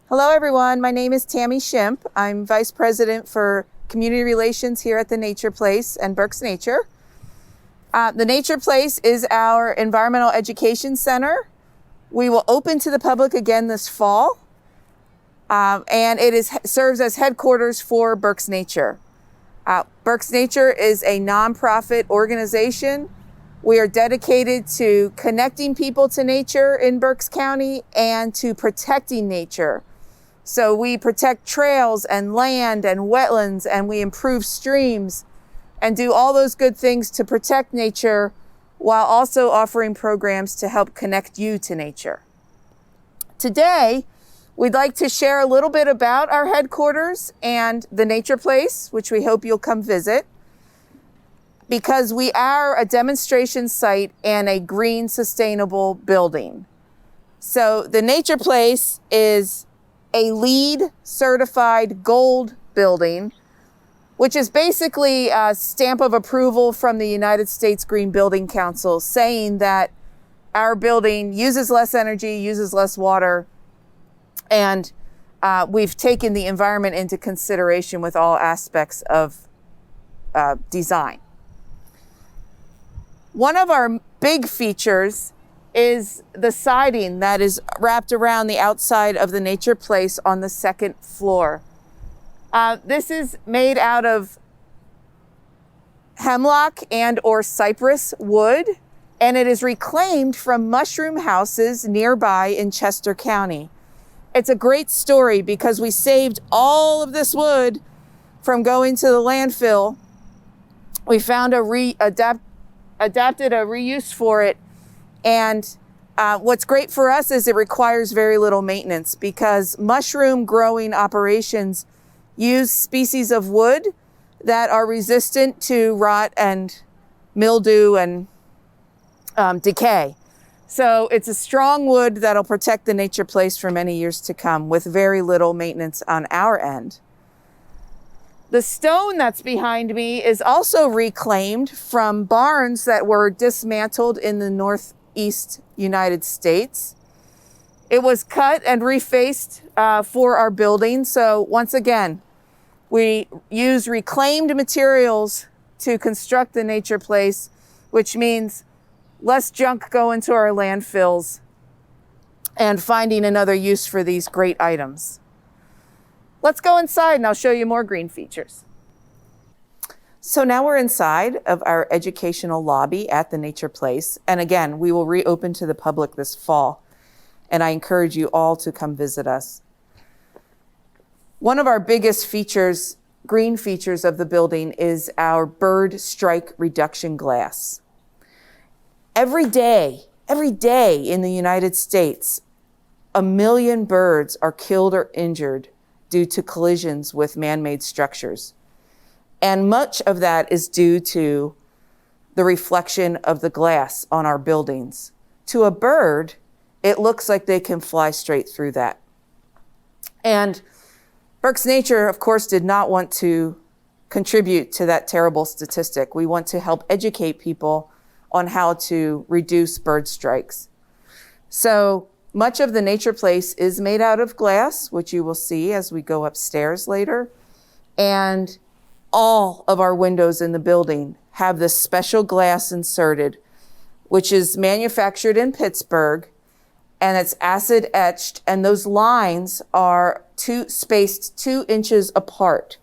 Hello everyone, my name is Tammy Shimp. I'm Vice President for Community Relations here at the Nature Place and Berks Nature. The Nature Place is our environmental education center. We will open to the public again this fall, and it serves as headquarters for Berks Nature. Berks Nature is a nonprofit organization. We are dedicated to connecting people to nature in Berks County and to protecting nature. So we protect trails and land and wetlands, and we improve streams and do all those good things to protect nature while also offering programs to help connect you to nature. Today, we'd like to share a little bit about our headquarters and the Nature Place, which we hope you'll come visit, because we are a demonstration site and a green sustainable building. So the Nature Place is a LEED certified gold building, which is basically a stamp of approval from the United States Green Building Council saying that our building uses less energy, uses less water, and we've taken the environment into consideration with all aspects of design. One of our big features is the siding that is wrapped around the outside of the Nature Place on the second floor. This is made out of hemlock and or cypress wood, and it is reclaimed from mushroom houses nearby in Chester County. It's a great story because we saved all of this wood from going to the landfill. We found adapted a reuse for it. And what's great for us is it requires very little maintenance because mushroom growing operations use species of wood that are resistant to rot and mildew and decay. So it's a strong wood that'll protect the Nature Place for many years to come with very little maintenance on our end. The stone that's behind me is also reclaimed from barns that were dismantled in the Northeast United States. It was cut and refaced for our building. So once again, we use reclaimed materials to construct the Nature Place, which means less junk going to our landfills and finding another use for these great items. Let's go inside and I'll show you more green features. So now we're inside of our educational lobby at the Nature Place. And again, we will reopen to the public this fall. And I encourage you all to come visit us. One of our biggest features, green features of the building is our bird strike reduction glass. Every day in the United States, 1 million birds are killed or injured due to collisions with man-made structures. And much of that is due to the reflection of the glass on our buildings. To a bird, it looks like they can fly straight through that. And Berks Nature, of course, did not want to contribute to that terrible statistic. We want to help educate people on how to reduce bird strikes. So much of the Nature Place is made out of glass, which you will see as we go upstairs later. And all of our windows in the building have this special glass inserted, which is manufactured in Pittsburgh, and it's acid etched, and those lines are spaced 2 inches apart.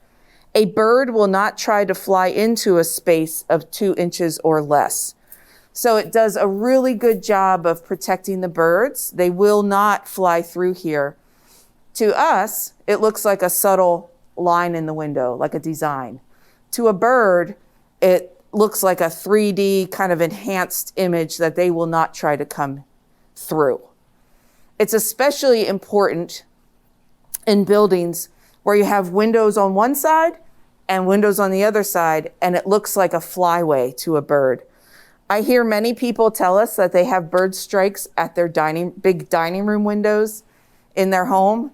A bird will not try to fly into a space of 2 inches or less. So it does a really good job of protecting the birds. They will not fly through here. To us, it looks like a subtle line in the window, like a design. To a bird, it looks like a 3D kind of enhanced image that they will not try to come through. It's especially important in buildings where you have windows on one side and windows on the other side, and it looks like a flyway to a bird. I hear many people tell us that they have bird strikes at their big dining room windows in their home,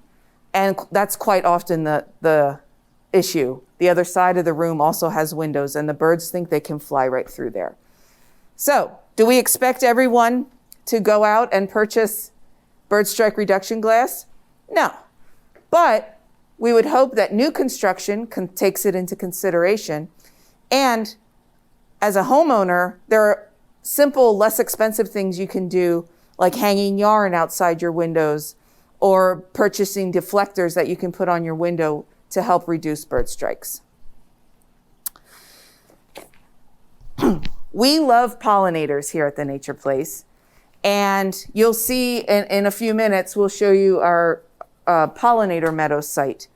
and that's quite often the issue. The other side of the room also has windows, and the birds think they can fly right through there. So, do we expect everyone to go out and purchase bird strike reduction glass? No. But we would hope that new construction takes it into consideration. And as a homeowner, there are simple, less expensive things you can do, like hanging yarn outside your windows or purchasing deflectors that you can put on your window to help reduce bird strikes. We love pollinators here at the Nature Place. And you'll see in a few minutes, we'll show you our Pollinator Meadow site.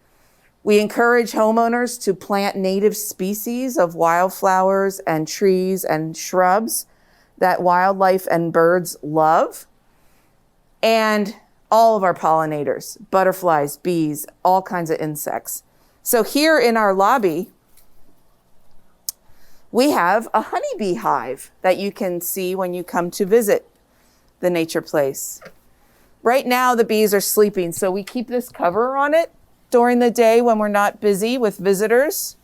We encourage homeowners to plant native species of wildflowers and trees and shrubs that wildlife and birds love. And all of our pollinators, butterflies, bees, all kinds of insects. So here in our lobby, we have a honeybee hive that you can see when you come to visit the Nature Place. Right now, the bees are sleeping, so we keep this cover on it during the day when we're not busy with visitors,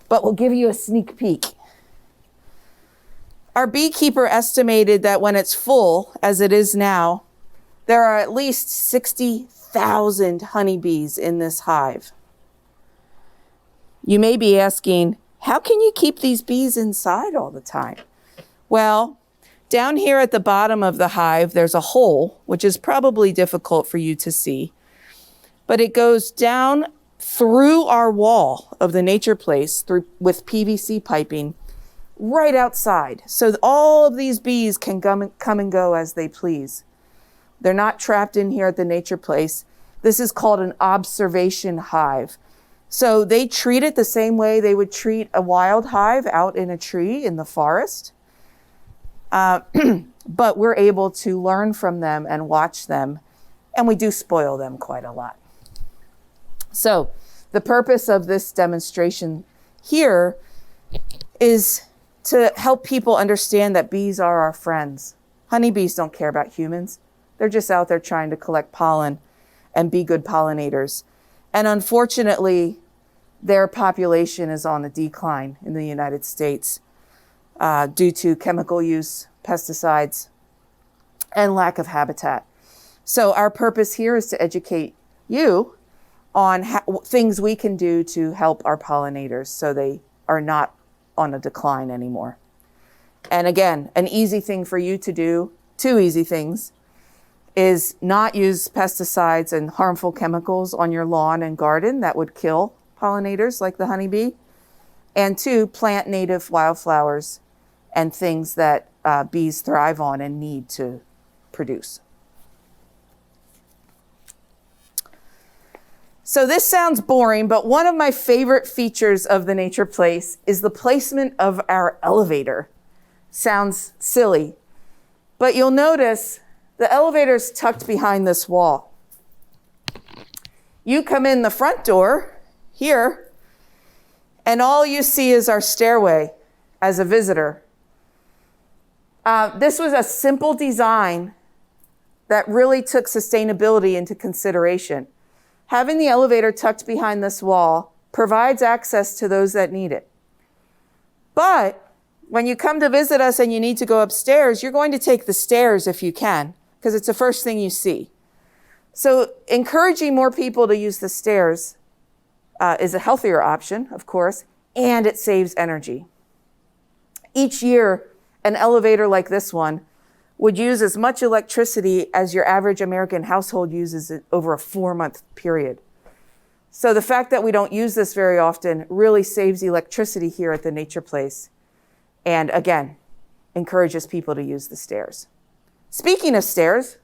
but we'll give you a sneak peek. Our beekeeper estimated that when it's full, as it is now, there are at least 60,000 honeybees in this hive. You may be asking, how can you keep these bees inside all the time? Well, down here at the bottom of the hive, there's a hole, which is probably difficult for you to see, but it goes down through our wall of the Nature Place with PVC piping right outside. So all of these bees can come and go as they please. They're not trapped in here at the Nature Place. This is called an observation hive. So they treat it the same way they would treat a wild hive out in a tree in the forest. But we're able to learn from them and watch them, and we do spoil them quite a lot. So the purpose of this demonstration here is to help people understand that bees are our friends. Honeybees don't care about humans. They're just out there trying to collect pollen and be good pollinators. And unfortunately, their population is on the decline in the United States due to chemical use, pesticides, and lack of habitat. So our purpose here is to educate you on things we can do to help our pollinators so they are not on a decline anymore. And again, an easy thing for you to do, two easy things, is not use pesticides and harmful chemicals on your lawn and garden that would kill pollinators like the honeybee. And two, plant native wildflowers and things that bees thrive on and need to produce. So this sounds boring, but one of my favorite features of the Nature Place is the placement of our elevator. Sounds silly, but you'll notice the elevator's tucked behind this wall. You come in the front door here, and all you see is our stairway as a visitor. This was a simple design that really took sustainability into consideration. Having the elevator tucked behind this wall provides access to those that need it. But when you come to visit us and you need to go upstairs, you're going to take the stairs if you can, because it's the first thing you see. So encouraging more people to use the stairs is a healthier option, of course, and it saves energy. Each year, an elevator like this one would use as much electricity as your average American household uses over a 4-month period. So the fact that we don't use this very often really saves electricity here at the Nature Place. And again, encourages people to use the stairs. Speaking of stairs,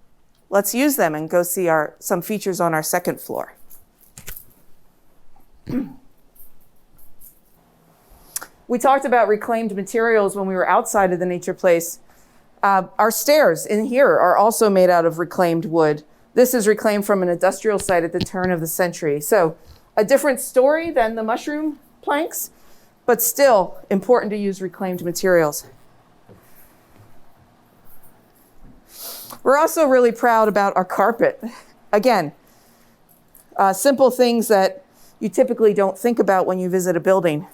let's use them and go see some features on our second floor. We talked about reclaimed materials when we were outside of the Nature Place. Our stairs in here are also made out of reclaimed wood. This is reclaimed from an industrial site at the turn of the century. So a different story than the mushroom planks, but still important to use reclaimed materials. We're also really proud about our carpet. Again, simple things that you typically don't think about when you visit a building.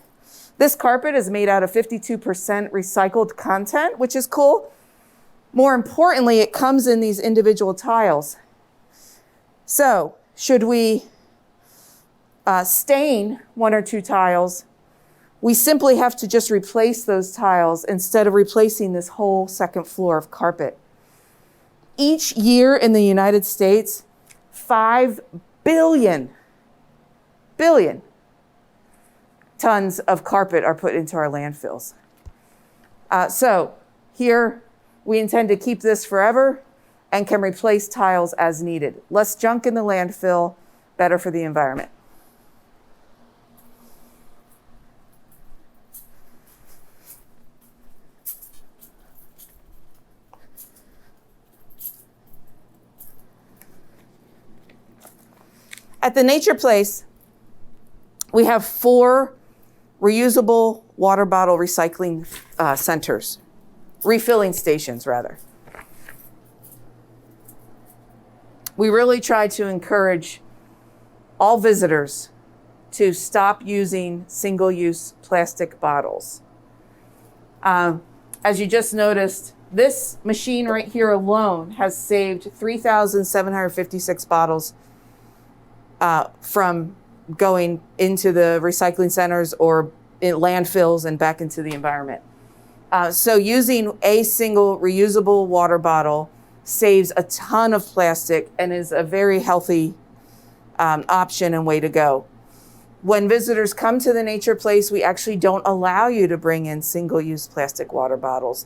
This carpet is made out of 52% recycled content, which is cool. More importantly, it comes in these individual tiles. So should we stain one or two tiles, we simply have to just replace those tiles instead of replacing this whole second floor of carpet. Each year in the United States, 5 billion tons of carpet are put into our landfills. So here we intend to keep this forever and can replace tiles as needed. Less junk in the landfill, better for the environment. At the Nature Place, we have 4 reusable water bottle recycling centers, refilling stations rather. We really try to encourage all visitors to stop using single-use plastic bottles. As you just noticed, this machine right here alone has saved 3,756 bottles from going into the recycling centers or in landfills and back into the environment. So using a single reusable water bottle saves a ton of plastic and is a very healthy option and way to go. When visitors come to the Nature Place, we actually don't allow you to bring in single-use plastic water bottles,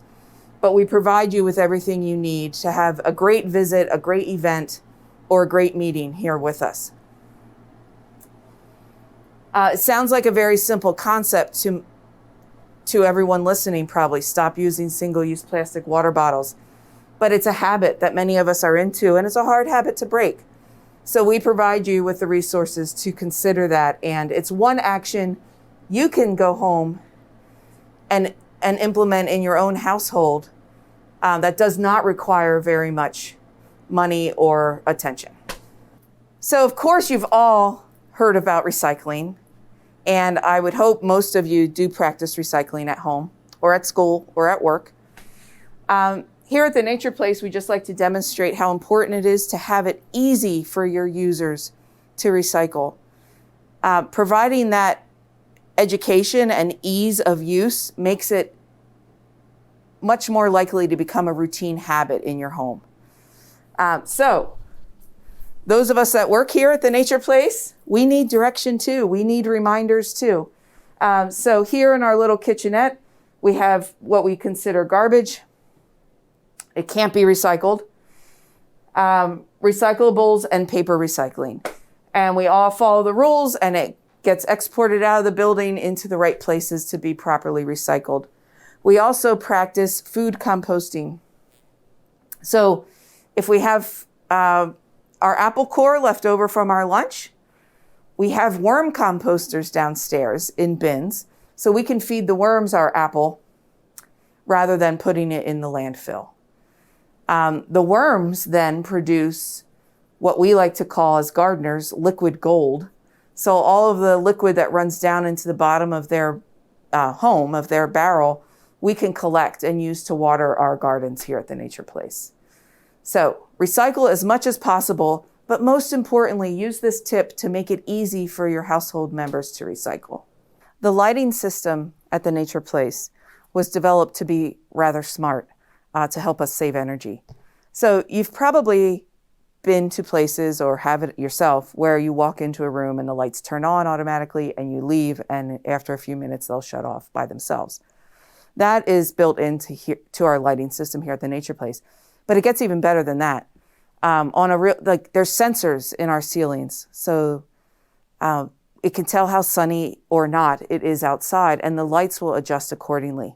but we provide you with everything you need to have a great visit, a great event, or a great meeting here with us. It sounds like a very simple concept to everyone listening, probably. Stop using single-use plastic water bottles. But it's a habit that many of us are into, and it's a hard habit to break. So we provide you with the resources to consider that, and it's one action you can go home and implement in your own household that does not require very much money or attention. So of course you've all heard about recycling. And I would hope most of you do practice recycling at home or at school or at work. Here at the Nature Place, we just like to demonstrate how important it is to have it easy for your users to recycle. Providing that education and ease of use makes it much more likely to become a routine habit in your home. So those of us that work here at the Nature Place, we need direction too. We need reminders too. So here in our little kitchenette, we have what we consider garbage. It can't be recycled. Recyclables and paper recycling. And we all follow the rules and it gets exported out of the building into the right places to be properly recycled. We also practice food composting. So if we have our apple core left over from our lunch, we have worm composters downstairs in bins, so we can feed the worms our apple rather than putting it in the landfill. The worms then produce what we like to call as gardeners liquid gold. So all of the liquid that runs down into the bottom of their home, of their barrel, we can collect and use to water our gardens here at the Nature Place. So recycle as much as possible, but most importantly, use this tip to make it easy for your household members to recycle. The lighting system at the Nature Place was developed to be rather smart to help us save energy. So you've probably been to places or have it yourself where you walk into a room and the lights turn on automatically and you leave, and after a few minutes they'll shut off by themselves. That is built into to our lighting system here at the Nature Place. But it gets even better than that. There's sensors in our ceilings, so it can tell how sunny or not it is outside, and the lights will adjust accordingly.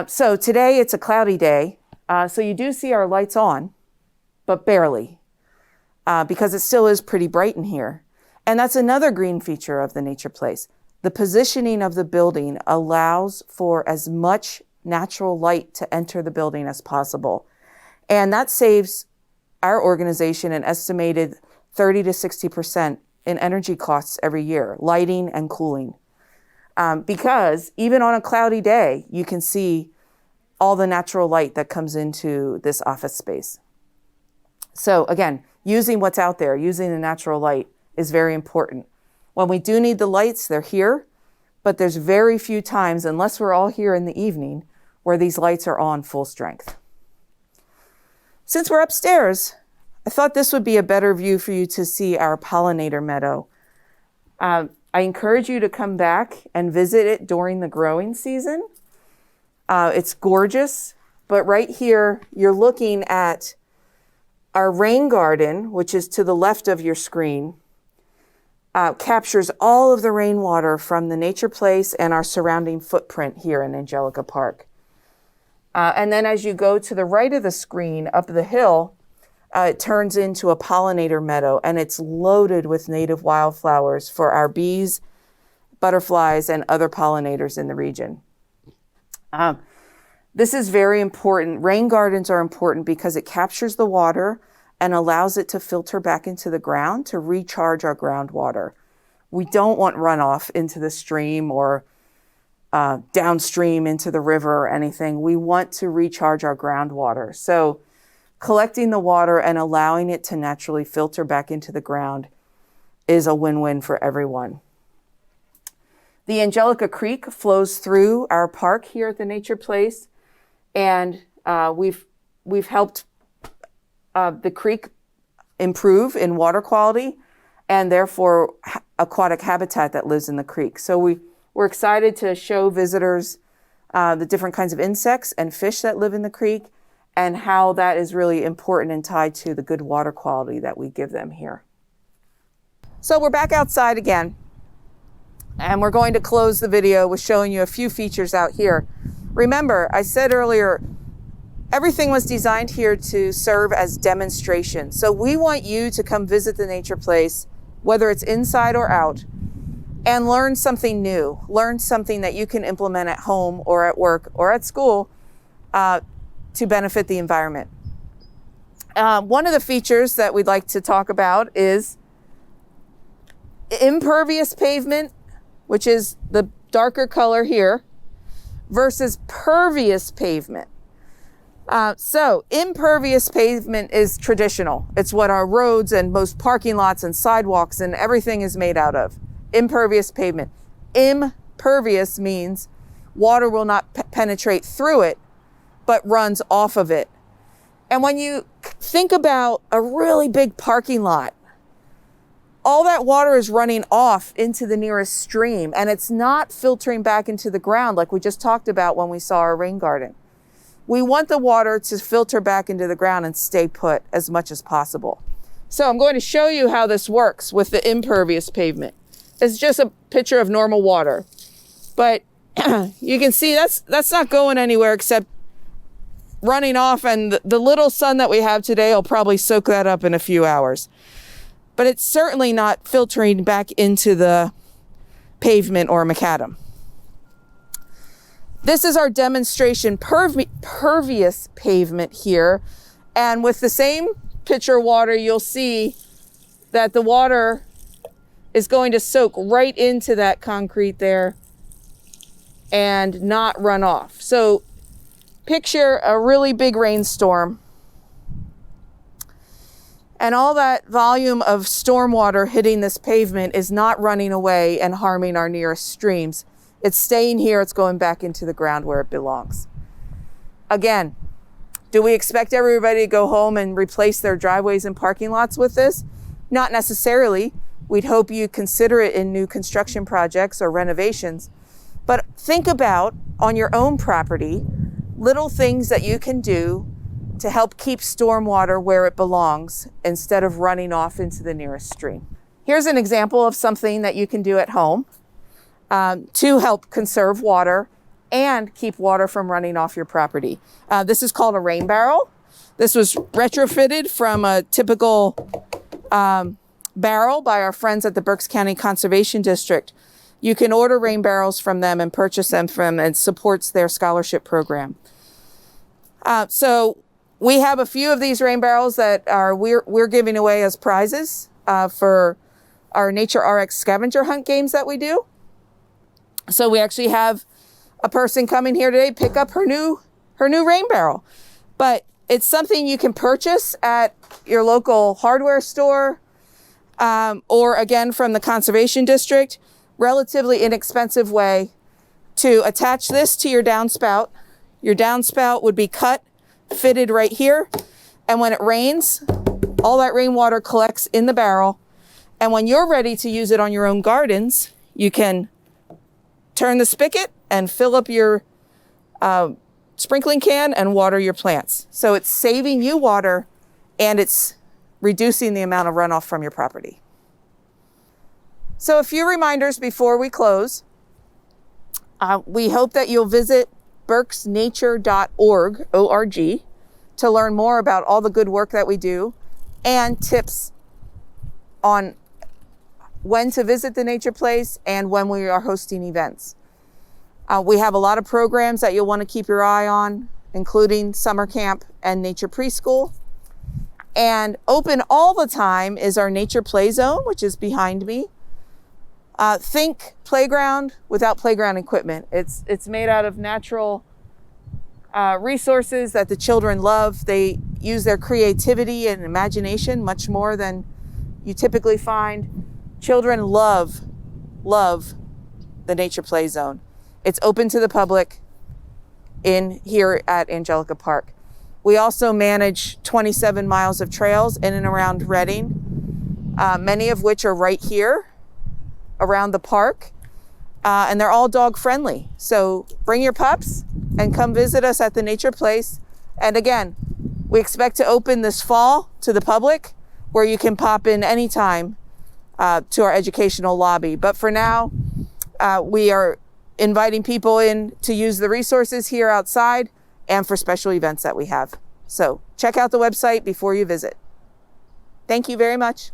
So today it's a cloudy day, so you do see our lights on, but barely, because it still is pretty bright in here. And that's another green feature of the Nature Place. The positioning of the building allows for as much natural light to enter the building as possible. And that saves our organization an estimated 30 to 60% in energy costs every year, lighting and cooling. Because even on a cloudy day, you can see all the natural light that comes into this office space. So again, using what's out there, using the natural light is very important. When we do need the lights, they're here, but there's very few times, unless we're all here in the evening, where these lights are on full strength. Since we're upstairs, I thought this would be a better view for you to see our pollinator meadow. I encourage you to come back and visit it during the growing season. It's gorgeous, but right here, you're looking at our rain garden, which is to the left of your screen, captures all of the rainwater from the nature place and our surrounding footprint here in Angelica Park. And then as you go to the right of the screen, up the hill, it turns into a pollinator meadow, and it's loaded with native wildflowers for our bees, butterflies, and other pollinators in the region. This is very important. Rain gardens are important because it captures the water and allows it to filter back into the ground to recharge our groundwater. We don't want runoff into the stream or downstream into the river or anything. We want to recharge our groundwater. So collecting the water and allowing it to naturally filter back into the ground is a win-win for everyone. The Angelica Creek flows through our park here at the Nature Place, and we've helped the creek improve in water quality and therefore aquatic habitat that lives in the creek. So we're excited to show visitors the different kinds of insects and fish that live in the creek and how that is really important and tied to the good water quality that we give them here. So we're back outside again, and we're going to close the video with showing you a few features out here. Remember, I said earlier, everything was designed here to serve as demonstration. So we want you to come visit the Nature Place, whether it's inside or out, and learn something new, learn something that you can implement at home or at work or at school to benefit the environment. One of the features that we'd like to talk about is impervious pavement, which is the darker color here, versus pervious pavement. So impervious pavement is traditional. It's what our roads and most parking lots and sidewalks and everything is made out of. Impervious pavement. Impervious means water will not penetrate through it, but runs off of it. And when you think about a really big parking lot, all that water is running off into the nearest stream, and it's not filtering back into the ground like we just talked about when we saw our rain garden. We want the water to filter back into the ground and stay put as much as possible. So I'm going to show you how this works with the impervious pavement. It's just a picture of normal water, but you can see that's not going anywhere except running off, and the little sun that we have today will probably soak that up in a few hours. But it's certainly not filtering back into the pavement or macadam. This is our demonstration pervious pavement here. And with the same pitcher water, you'll see that the water is going to soak right into that concrete there and not run off. So picture a really big rainstorm, and all that volume of storm water hitting this pavement is not running away and harming our nearest streams. It's staying here. It's going back into the ground where it belongs. Again, do we expect everybody to go home and replace their driveways and parking lots with this? Not necessarily. We'd hope you consider it in new construction projects or renovations. But think about, on your own property, little things that you can do to help keep stormwater where it belongs instead of running off into the nearest stream. Here's an example of something that you can do at home to help conserve water and keep water from running off your property. This is called a rain barrel. This was retrofitted from a typical barrel by our friends at the Berks County Conservation District. You can order rain barrels from them and purchase them from them, and supports their scholarship program. So we have a few of these rain barrels that we're giving away as prizes for our Nature RX scavenger hunt games that we do. So we actually have a person coming here today pick up her new rain barrel. But it's something you can purchase at your local hardware store, or again from the Conservation District. Relatively inexpensive way to attach this to your downspout. Your downspout would be cut, fitted right here, and when it rains, all that rainwater collects in the barrel, and when you're ready to use it on your own gardens, you can turn the spigot and fill up your sprinkling can and water your plants. So it's saving you water and it's reducing the amount of runoff from your property. So a few reminders before we close. We hope that you'll visit berksnature.org, O-R-G, to learn more about all the good work that we do and tips on when to visit the nature place and when we are hosting events. We have a lot of programs that you'll want to keep your eye on, including summer camp and nature preschool. And open all the time is our nature play zone, which is behind me. Think playground without playground equipment. It's made out of natural resources that the children love. They use their creativity and imagination much more than you typically find. Children love the nature play zone. It's open to the public in here at Angelica Park. We also manage 27 miles of trails in and around Reading, many of which are right here around the park, and they're all dog friendly. So bring your pups and come visit us at the nature place. And again, we expect to open this fall to the public, where you can pop in anytime to our educational lobby. But for now, we are inviting people in to use the resources here outside and for special events that we have. So check out the website before you visit. Thank you very much.